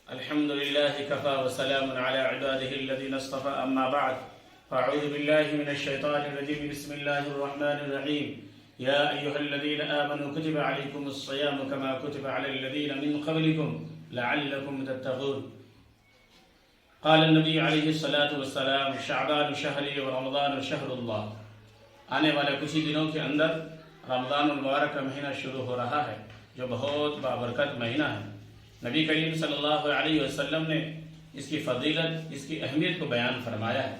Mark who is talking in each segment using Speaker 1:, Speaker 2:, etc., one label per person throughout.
Speaker 1: الحمد لله كفى وسلام على عباده الذين اصطفى أما بعد فأعوذ بالله من الشيطان الرجيم بسم الله الرحمن الرحيم يا أيها الذين آمنوا كتب عليكم الصيام كما كتب على الذين من قبلكم لعلكم تتقون قال النبي عليه الصلاة والسلام شعبان شهري ورمضان شهر اللہ. آنے والے کچھ ہی دنوں کے اندر رمضان المبارک کا مہینہ شروع ہو رہا ہے جو بہت بابرکت مہینہ ہے. نبی کریم صلی اللہ علیہ وسلم نے اس کی فضیلت اس کی اہمیت کو بیان فرمایا ہے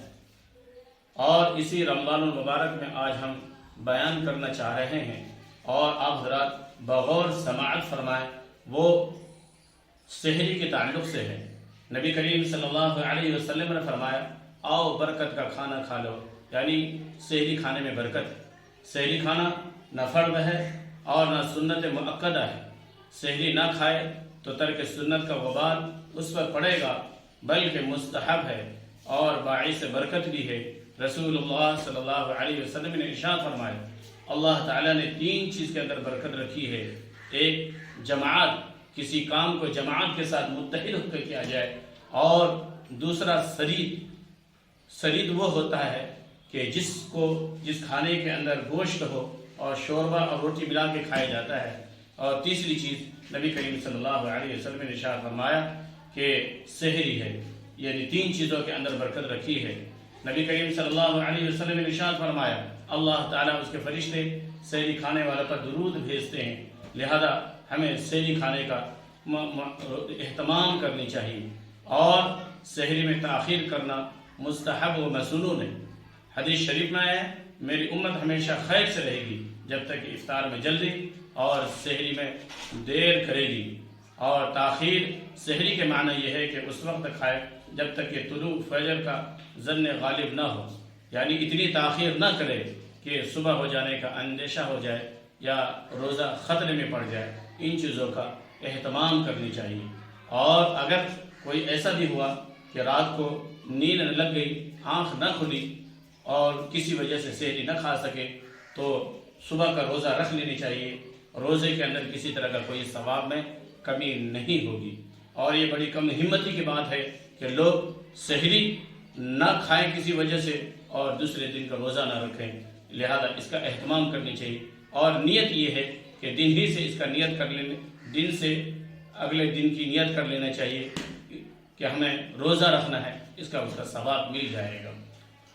Speaker 1: اور اسی رمضان المبارک میں آج ہم بیان کرنا چاہ رہے ہیں اور آپ حضرات بغور سماعت فرمائیں. وہ سحری کے تعلق سے ہے. نبی کریم صلی اللہ علیہ وسلم نے فرمایا آؤ برکت کا کھانا کھا لو، یعنی سحری کھانے میں برکت. سحری کھانا نہ فرض ہے اور نہ سنت مؤکدہ ہے. سحری نہ کھائے تو ترک سنت کا وبال اس پر پڑے گا، بلکہ مستحب ہے اور باعث برکت بھی ہے. رسول اللہ صلی اللہ علیہ وسلم نے ارشاد فرمایا اللہ تعالیٰ نے 3 چیز کے اندر برکت رکھی ہے. ایک جماعت، کسی کام کو جماعت کے ساتھ متحد ہو کر کیا جائے، اور دوسرا سرید وہ ہوتا ہے کہ جس کھانے کے اندر گوشت ہو اور شوربہ اور روٹی ملا کے کھایا جاتا ہے. اور تیسری چیز نبی کریم صلی اللہ علیہ وسلم نے ارشاد فرمایا کہ سحری ہے، یعنی 3 چیزوں کے اندر برکت رکھی ہے. نبی کریم صلی اللہ علیہ وسلم نے ارشاد فرمایا اللہ تعالیٰ اس کے فرشتے سحری کھانے والوں پر درود بھیجتے ہیں، لہذا ہمیں سحری کھانے کا اہتمام کرنی چاہیے اور سحری میں تاخیر کرنا مستحب و مسنون ہے. حدیث شریف میں ہے میری امت ہمیشہ خیر سے رہے گی جب تک کہ افطار میں جلدی اور سحری میں دیر کرے گی. اور تاخیر سحری کے معنی یہ ہے کہ اس وقت کھائے جب تک کہ طلوع فجر کا ظن غالب نہ ہو، یعنی اتنی تاخیر نہ کرے کہ صبح ہو جانے کا اندیشہ ہو جائے یا روزہ خطرے میں پڑ جائے. ان چیزوں کا اہتمام کرنی چاہیے. اور اگر کوئی ایسا بھی ہوا کہ رات کو نیند نہ لگ گئی، آنکھ نہ کھلی اور کسی وجہ سے سحری نہ کھا سکے تو صبح کا روزہ رکھ لینی چاہیے. روزے کے اندر کسی طرح کا کوئی ثواب میں کمی نہیں ہوگی. اور یہ بڑی کم ہمتی کی بات ہے کہ لوگ سحری نہ کھائیں کسی وجہ سے اور دوسرے دن کا روزہ نہ رکھیں. لہذا اس کا اہتمام کرنی چاہیے. اور نیت یہ ہے کہ دن ہی سے اس کا نیت کر لینے، دن سے اگلے دن کی نیت کر لینا چاہیے کہ ہمیں روزہ رکھنا ہے، اس کا ثواب مل جائے گا.